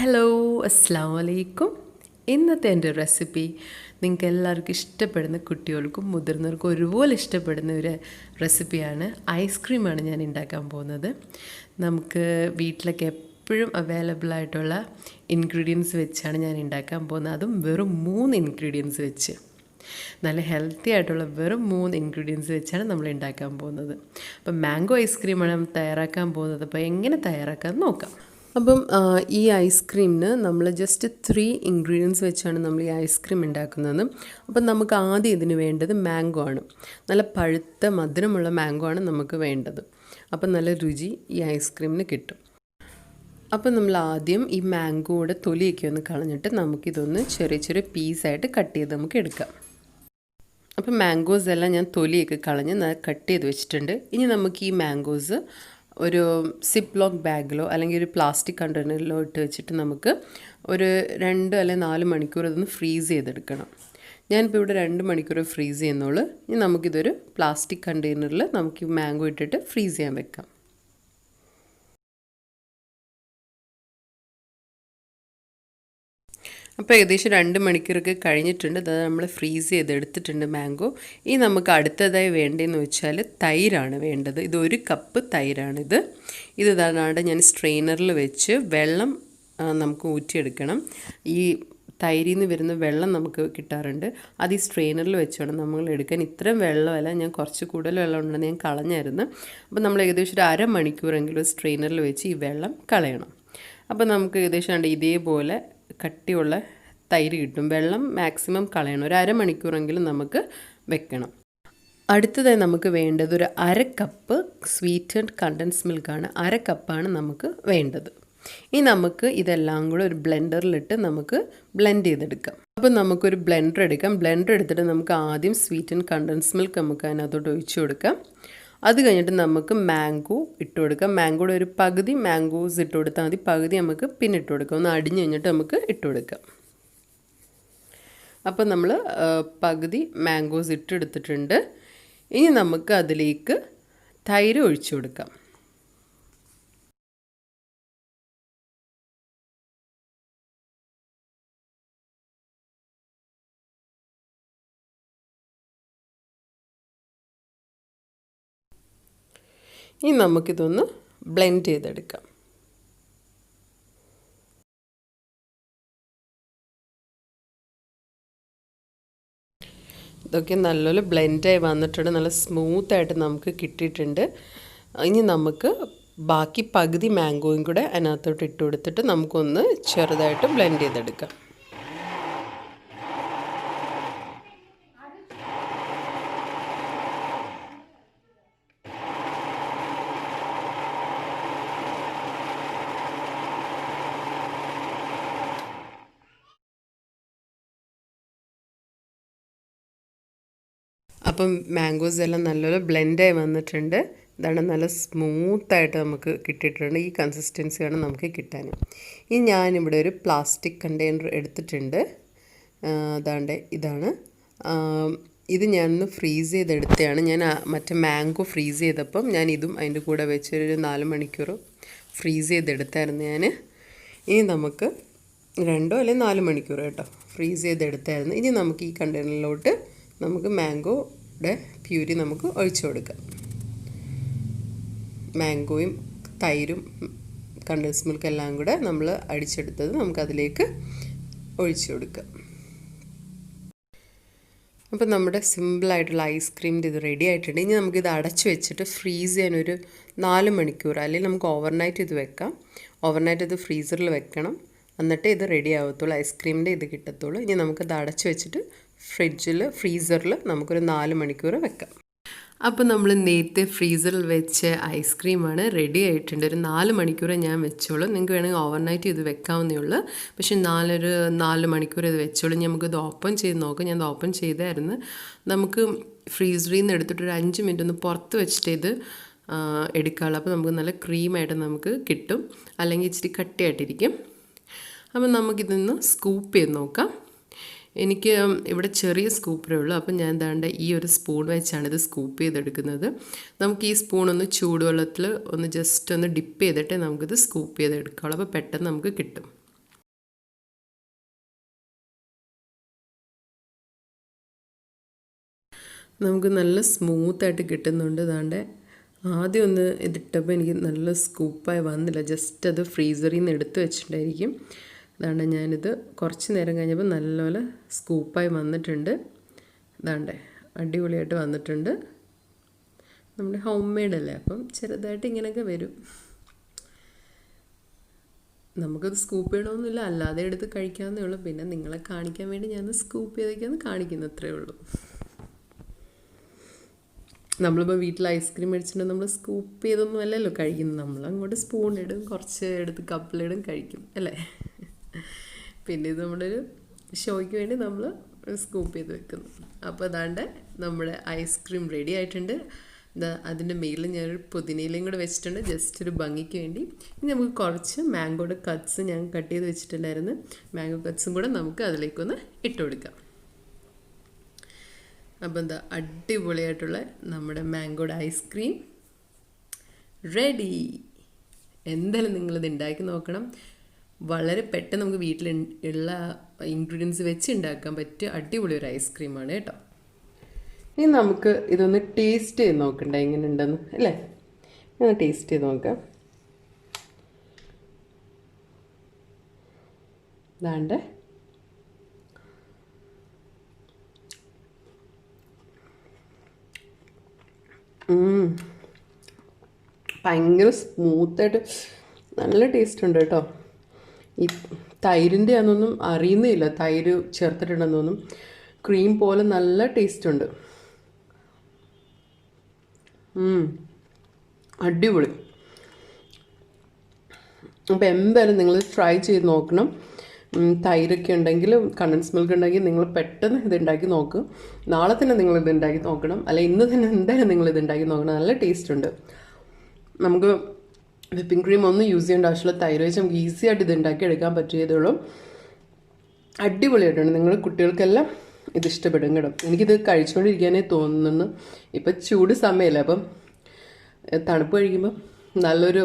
Hello, അസ്സാം വലൈക്കും. ഇന്നത്തെ എൻ്റെ റെസിപ്പി നിങ്ങൾക്ക് എല്ലാവർക്കും ഇഷ്ടപ്പെടുന്ന, കുട്ടികൾക്കും മുതിർന്നവർക്കും ഒരുപോലെ ഇഷ്ടപ്പെടുന്ന ഒരു റെസിപ്പിയാണ്. ഐസ്ക്രീമാണ് ഞാൻ ഉണ്ടാക്കാൻ പോകുന്നത്. നമുക്ക് വീട്ടിലൊക്കെ എപ്പോഴും അവൈലബിൾ ആയിട്ടുള്ള ഇൻഗ്രീഡിയൻസ് വെച്ചാണ് ഞാൻ ഉണ്ടാക്കാൻ പോകുന്നത്. അതും വെറും 3 ഇൻഗ്രീഡിയൻസ് വെച്ച്, നല്ല ഹെൽത്തി ആയിട്ടുള്ള വെറും 3 ഇൻഗ്രീഡിയൻസ് വെച്ചാണ് നമ്മൾ ഉണ്ടാക്കാൻ പോകുന്നത്. അപ്പം മാംഗോ ഐസ്ക്രീമാണ് നമ്മൾ തയ്യാറാക്കാൻ പോകുന്നത്. അപ്പോൾ എങ്ങനെ തയ്യാറാക്കാൻ നോക്കാം. അപ്പം ഈ ഐസ്ക്രീമിന് നമ്മൾ ജസ്റ്റ് 3 ഇൻഗ്രീഡിയൻസ് വെച്ചാണ് നമ്മൾ ഈ ഐസ്ക്രീം ഉണ്ടാക്കുന്നത്. അപ്പം നമുക്ക് ആദ്യം ഇതിന് വേണ്ടത് മാംഗോ ആണ്. നല്ല പഴുത്ത മധുരമുള്ള മാംഗോ ആണ് നമുക്ക് വേണ്ടത്. അപ്പം നല്ല രുചി ഈ ഐസ്ക്രീമിന് കിട്ടും. അപ്പം നമ്മൾ ആദ്യം ഈ മാംഗോയുടെ തൊലിയൊക്കെ ഒന്ന് കളഞ്ഞിട്ട് നമുക്കിതൊന്ന് ചെറിയ ചെറിയ പീസായിട്ട് കട്ട് ചെയ്ത് നമുക്ക് എടുക്കാം. അപ്പം മാംഗോസ് എല്ലാം ഞാൻ തൊലിയൊക്കെ കളഞ്ഞ് കട്ട് ചെയ്ത് വെച്ചിട്ടുണ്ട്. ഇനി നമുക്ക് ഈ മാംഗോസ് ഒരു സിപ്പ് ലോക്ക് ബാഗിലോ അല്ലെങ്കിൽ ഒരു പ്ലാസ്റ്റിക് കണ്ടെയ്നറിലോ ഇട്ട് വെച്ചിട്ട് നമുക്ക് ഒരു 2 അല്ലെങ്കിൽ 4 മണിക്കൂർ ഇതൊന്ന് ഫ്രീസ് ചെയ്തെടുക്കണം. ഞാനിപ്പോൾ ഇവിടെ 2 മണിക്കൂർ ഫ്രീസ് ചെയ്യുന്നുള്ളൂ. ഇനി നമുക്കിതൊരു പ്ലാസ്റ്റിക് കണ്ടെയ്നറിൽ നമുക്ക് മാംഗോ ഇട്ടിട്ട് ഫ്രീസ് ചെയ്യാൻ വെക്കാം. അപ്പോൾ ഏകദേശം 2 മണിക്കൂറൊക്കെ കഴിഞ്ഞിട്ടുണ്ട്. അത് നമ്മൾ ഫ്രീസ് ചെയ്തെടുത്തിട്ടുണ്ട് മാംഗോ. ഇനി നമുക്ക് അടുത്തതായി വേണ്ടതെന്ന് വെച്ചാൽ തൈരാണ് വേണ്ടത്. ഇത് 1 കപ്പ് തൈരാണിത്. ഇതാണ് ഞാൻ സ്ട്രെയിനറിൽ വെച്ച് വെള്ളം നമുക്ക് ഊറ്റിയെടുക്കണം. ഈ തൈരിൽ നിന്ന് വരുന്ന വെള്ളം നമുക്ക് കിട്ടാറുണ്ട്. അത് ഈ സ്ട്രെയിനറിൽ വെച്ചോണം നമ്മൾ എടുക്കാൻ. ഇത്രയും വെള്ളമല്ല, ഞാൻ കുറച്ച് കൂടുതൽ വെള്ളം ഉണ്ടെന്ന് ഞാൻ കളഞ്ഞായിരുന്നു. അപ്പോൾ നമ്മൾ ഏകദേശം ഒരു 1/2 മണിക്കൂറെങ്കിലും സ്ട്രെയിനറിൽ വെച്ച് ഈ വെള്ളം കളയണം. അപ്പോൾ നമുക്ക് ഏകദേശം ഇതേപോലെ കട്ടിയുള്ള തൈര് കിട്ടും. വെള്ളം മാക്സിമം കളയണം. ഒരു 1/2 മണിക്കൂറെങ്കിലും നമുക്ക് വെക്കണം. അടുത്തതായി നമുക്ക് വേണ്ടത് ഒരു 1/2 കപ്പ് സ്വീറ്റൻഡ് കണ്ടൻസ് മിൽക്കാണ്. 1/2 കപ്പാണ് നമുക്ക് വേണ്ടത്. ഇനി നമുക്ക് ഇതെല്ലാം കൂടെ ഒരു ബ്ലെൻഡറിലിട്ട് നമുക്ക് ബ്ലെൻഡ് ചെയ്തെടുക്കാം. അപ്പോൾ നമുക്കൊരു ബ്ലെൻഡർ എടുക്കാം. ബ്ലെൻഡർ എടുത്തിട്ട് നമുക്ക് ആദ്യം സ്വീറ്റൻഡ് കണ്ടൻസ് മിൽക്ക് നമുക്ക് അതിനകത്തോട്ട് ഒഴിച്ചു കൊടുക്കാം. അത് കഴിഞ്ഞിട്ട് നമുക്ക് മാംഗോ ഇട്ട് കൊടുക്കാം. മാംഗോയുടെ ഒരു പകുതി മാംഗോസ് ഇട്ട് കൊടുത്താൽ മതി. പകുതി നമുക്ക് പിന്നെ ഇട്ട് കൊടുക്കാം. ഒന്ന് അടിഞ്ഞ് കഴിഞ്ഞിട്ട് നമുക്ക് ഇട്ട് കൊടുക്കാം. അപ്പോൾ നമ്മൾ പകുതി മാംഗോസ് ഇട്ടെടുത്തിട്ടുണ്ട്. ഇനി നമുക്ക് അതിലേക്ക് തൈര് ഒഴിച്ചു കൊടുക്കാം. ഇനി നമുക്കിതൊന്ന് ബ്ലെൻഡ് ചെയ്തെടുക്കാം. ഇതൊക്കെ നല്ലപോലെ ബ്ലെൻഡായി വന്നിട്ടുണ്ട്. നല്ല സ്മൂത്തായിട്ട് നമുക്ക് കിട്ടിയിട്ടുണ്ട്. ഇനി നമുക്ക് ബാക്കി പകുതി മാംഗോയും കൂടെ അതിനകത്തോട്ട് ഇട്ട് കൊടുത്തിട്ട് നമുക്കൊന്ന് ചെറുതായിട്ട് ബ്ലെൻഡ് ചെയ്തെടുക്കാം. അപ്പം മാംഗോസ് എല്ലാം നല്ലപോലെ ബ്ലെൻഡായി വന്നിട്ടുണ്ട്. ഇതാണ് നല്ല സ്മൂത്തായിട്ട് നമുക്ക് കിട്ടിയിട്ടുണ്ട്. ഈ കൺസിസ്റ്റൻസിയാണ് നമുക്ക് കിട്ടാൻ. ഇനി ഞാനിവിടെ ഒരു പ്ലാസ്റ്റിക് കണ്ടെയ്നർ എടുത്തിട്ടുണ്ട്. ഇതാണ്. ഇത് ഞാനൊന്ന് ഫ്രീസ് ചെയ്തെടുത്തതാണ്. ഞാൻ മറ്റേ മാംഗോ ഫ്രീസ് ചെയ്തപ്പം ഞാൻ ഇതും അതിൻ്റെ കൂടെ വെച്ചൊരു 4 മണിക്കൂർ ഫ്രീസ് ചെയ്തെടുത്തായിരുന്നു ഞാൻ. ഇനി നമുക്ക് 2 അല്ലെങ്കിൽ 4 മണിക്കൂർ കേട്ടോ ഫ്രീസ് ചെയ്തെടുത്തായിരുന്നു. ഇനി നമുക്ക് ഈ കണ്ടെയ്നറിലോട്ട് നമുക്ക് മാംഗോയുടെ പ്യൂരി നമുക്ക് ഒഴിച്ചു കൊടുക്കാം. മാംഗോയും തൈരും കണ്ടൻസ് മിൽക്ക് എല്ലാം കൂടെ നമ്മൾ അടിച്ചെടുത്തത് നമുക്കതിലേക്ക് ഒഴിച്ചു കൊടുക്കാം. അപ്പോൾ നമ്മുടെ സിമ്പിളായിട്ടുള്ള ഐസ്ക്രീമിൻ്റെ ഇത് റെഡി ആയിട്ടുണ്ട്. ഇനി നമുക്കിത് അടച്ചു വെച്ചിട്ട് ഫ്രീസ് ചെയ്യാനൊരു 4 മണിക്കൂർ, അല്ലെങ്കിൽ നമുക്ക് ഓവർനൈറ്റ് ഇത് വെക്കാം. ഓവർനൈറ്റ് ഇത് ഫ്രീസറിൽ വെക്കണം. എന്നിട്ട് ഇത് റെഡി ആവത്തുള്ളൂ, ഐസ്ക്രീമിൻ്റെ ഇത് കിട്ടത്തുള്ളൂ. ഇനി നമുക്കത് അടച്ചു വെച്ചിട്ട് ഫ്രീസറിൽ നമുക്കൊരു 4 മണിക്കൂർ വെക്കാം. അപ്പോൾ നമ്മൾ നേരത്തെ ഫ്രീസറിൽ വെച്ച ഐസ്ക്രീമാണ് റെഡി ആയിട്ടുണ്ട്. ഒരു 4 മണിക്കൂർ ഞാൻ വെച്ചോളൂ. നിങ്ങൾക്ക് വേണമെങ്കിൽ ഓവർനൈറ്റ് ഇത് വെക്കാവുന്നേ ഉള്ളൂ. പക്ഷേ 4 മണിക്കൂർ ഇത് വെച്ചോളൂ. നമുക്കിത് ഓപ്പൺ ചെയ്ത് നോക്കാം. ഞാൻ ഓപ്പൺ ചെയ്തായിരുന്നു. നമുക്ക് ഫ്രീസറിൽ നിന്ന് എടുത്തിട്ട് ഒരു 5 മിനിറ്റ് ഒന്ന് പുറത്ത് വെച്ചിട്ട് ഇത് എടുക്കാമല്ലോ. അപ്പോൾ നമുക്ക് നല്ല ക്രീമായിട്ട് നമുക്ക് കിട്ടും, അല്ലെങ്കിൽ ഇച്ചിരി കട്ടിയായിട്ടിരിക്കും. അപ്പോൾ നമുക്കിതൊന്ന് സ്കൂപ്പ് ചെയ്ത് നോക്കാം. എനിക്ക് ഇവിടെ ചെറിയ സ്കൂപ്പറേ ഉള്ളൂ. അപ്പം ഞാൻ ഈ ഒരു സ്പൂൺ വെച്ചാണ് ഇത് സ്കൂപ്പ് ചെയ്തെടുക്കുന്നത്. നമുക്ക് ഈ സ്പൂൺ ഒന്ന് ചൂടുവെള്ളത്തിൽ ഒന്ന് ജസ്റ്റ് ഒന്ന് ഡിപ്പ് ചെയ്തിട്ട് നമുക്കിത് സ്കൂപ്പ് ചെയ്തെടുക്കാം. അപ്പോൾ പെട്ടെന്ന് നമുക്ക് കിട്ടും. നമുക്ക് നല്ല സ്മൂത്തായിട്ട് കിട്ടുന്നുണ്ട്. അതാണ്ട് ആദ്യം ഒന്ന് ഇതിട്ടപ്പോൾ എനിക്ക് നല്ല സ്കൂപ്പായി വന്നില്ല. ജസ്റ്റ് അത് ഫ്രീസറിൽ നിന്ന് എടുത്ത് വെച്ചിട്ടുണ്ടായിരിക്കും. അതാണ്ട് ഞാനിത് കുറച്ച് നേരം കഴിഞ്ഞപ്പോൾ നല്ലപോലെ സ്കൂപ്പായി വന്നിട്ടുണ്ട്. അതാണ്ട് അടിപൊളിയായിട്ട് വന്നിട്ടുണ്ട്. നമ്മുടെ ഹോം മെയ്ഡല്ലേ, അപ്പം ചെറുതായിട്ട് ഇങ്ങനെയൊക്കെ വരും. നമുക്കത് സ്കൂപ്പ് ചെയ്യണമെന്നില്ല, അല്ലാതെ എടുത്ത് കഴിക്കാവുന്നേ ഉള്ളൂ. പിന്നെ നിങ്ങളെ കാണിക്കാൻ വേണ്ടി ഞാൻ സ്കൂപ്പ് ചെയ്തൊക്കെയാണ് കാണിക്കുന്നത്, അത്രയേ ഉള്ളൂ. നമ്മളിപ്പോൾ വീട്ടിൽ ഐസ്ക്രീം മേടിച്ചിട്ടുണ്ടെങ്കിൽ നമ്മൾ സ്കൂപ്പ് ചെയ്തൊന്നും അല്ലല്ലോ കഴിക്കുന്നത്. നമ്മൾ അങ്ങോട്ട് സ്പൂണിടും, കുറച്ച് എടുത്ത് കപ്പിലിടും, കഴിക്കും അല്ലേ. പിന്നെ ഇത് നമ്മുടെ ഒരു ഷോയ്ക്ക് വേണ്ടി നമ്മൾ സ്കൂപ്പ് ചെയ്ത് വെക്കുന്നു. അപ്പോൾ അതാണ്ട് നമ്മുടെ ഐസ്ക്രീം റെഡി ആയിട്ടുണ്ട്. അതിൻ്റെ മേലിൽ ഞാനൊരു പുതിനയിലയും കൂടെ വെച്ചിട്ടുണ്ട്, ജസ്റ്റ് ഒരു ഭംഗിക്ക് വേണ്ടി. ഇനി നമുക്ക് കുറച്ച് മാംഗോയുടെ കട്ട്സ് ഞാൻ കട്ട് ചെയ്ത് വെച്ചിട്ടുണ്ടായിരുന്നു. മാംഗോ കട്ട്സും കൂടെ നമുക്ക് അതിലേക്കൊന്ന് ഇട്ട് കൊടുക്കാം. അപ്പോൾ എന്താ അടിപൊളിയായിട്ടുള്ള നമ്മുടെ മാംഗോയുടെ ഐസ്ക്രീം റെഡി. എന്തായാലും നിങ്ങളിത് ഉണ്ടാക്കി നോക്കണം. വളരെ പെട്ടെന്ന് നമുക്ക് വീട്ടിൽ ഉള്ള ഇൻഗ്രീഡിയൻസ് വെച്ച് ഉണ്ടാക്കാൻ പറ്റിയ അടിപൊളി ഒരു ഐസ്ക്രീമാണ് കേട്ടോ. ഇനി നമുക്ക് ഇതൊന്ന് ടേസ്റ്റ് ചെയ്ത് നോക്കണ്ടേ എങ്ങനെ ഉണ്ടെന്ന്, അല്ലേ? ഒന്ന് ടേസ്റ്റ് ചെയ്ത് നോക്കാം. ഇതാണ്ട് ഭയങ്കര സ്മൂത്തായിട്ട് നല്ല ടേസ്റ്റ് ഉണ്ട് കേട്ടോ. ഈ തൈരിൻ്റെ അതൊന്നും അറിയുന്നില്ല, തൈര് ചേർത്തിട്ടുണ്ടെന്നൊന്നും. ക്രീം പോലെ നല്ല ടേസ്റ്റ് ഉണ്ട്. അടിപൊളി. അപ്പോൾ എന്തായാലും നിങ്ങൾ ട്രൈ ചെയ്ത് നോക്കണം. തൈരൊക്കെ ഉണ്ടെങ്കിൽ, കണ്ടൻസ് മിൽക്ക് ഉണ്ടെങ്കിൽ നിങ്ങൾ പെട്ടെന്ന് ഇത് ഉണ്ടാക്കി നോക്കും. നാളെ തന്നെ നിങ്ങളിത് ഉണ്ടാക്കി നോക്കണം, അല്ല ഇന്ന് തന്നെ എന്തായാലും നിങ്ങളിത് ഉണ്ടാക്കി നോക്കണം. നല്ല ടേസ്റ്റ് ഉണ്ട്. നമുക്ക് വിപ്പിംഗ് ക്രീം ഒന്നും യൂസ് ചെയ്യേണ്ട ആവശ്യമില്ല. തൈര് വെച്ച് നമുക്ക് ഈസി ആയിട്ട് ഇത് ഉണ്ടാക്കി എടുക്കാൻ പറ്റിയതുള്ളൂ. അടിപൊളിയായിട്ടുണ്ട്. നിങ്ങൾ കുട്ടികൾക്കെല്ലാം ഇത് ഇഷ്ടപ്പെടും കേട്ടോ. എനിക്കിത് കഴിച്ചുകൊണ്ടിരിക്കാനേ തോന്നുന്നു. ഇപ്പം ചൂട് സമയമല്ലേ, അപ്പം തണുപ്പ് കഴിക്കുമ്പോൾ നല്ലൊരു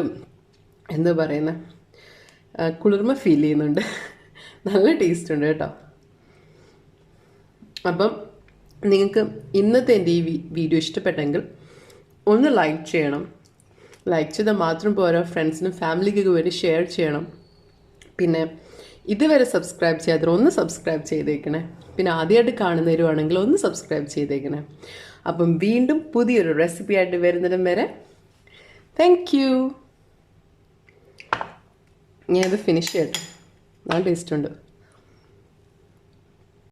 എന്താ പറയുന്ന കുളിർമ ഫീൽ ചെയ്യുന്നുണ്ട്. നല്ല ടേസ്റ്റ് ഉണ്ട് കേട്ടോ. അപ്പം നിങ്ങൾക്ക് ഇന്നത്തെ എൻ്റെ ഈ വീഡിയോ ഇഷ്ടപ്പെട്ടെങ്കിൽ ഒന്ന് ലൈക്ക് ചെയ്യണം. ലൈക്ക് ചെയ്താൽ മാത്രം പോരാ, ഫ്രണ്ട്സിനും ഫാമിലിക്കൊക്കെ വേണ്ടി ഷെയർ ചെയ്യണം. പിന്നെ ഇതുവരെ സബ്സ്ക്രൈബ് ചെയ്യാതെ ഒന്ന് സബ്സ്ക്രൈബ് ചെയ്തേക്കണേ. പിന്നെ ആദ്യമായിട്ട് കാണുന്നവരുവാണെങ്കിൽ ഒന്ന് സബ്സ്ക്രൈബ് ചെയ്തേക്കണേ. അപ്പം വീണ്ടും പുതിയൊരു റെസിപ്പി ആയിട്ട് വരുന്നിടം വരെ താങ്ക് യു. ഞാനിത് ഫിനിഷ് ചെയ്യട്ടെ. നല്ല ടേസ്റ്റ് ഉണ്ട്.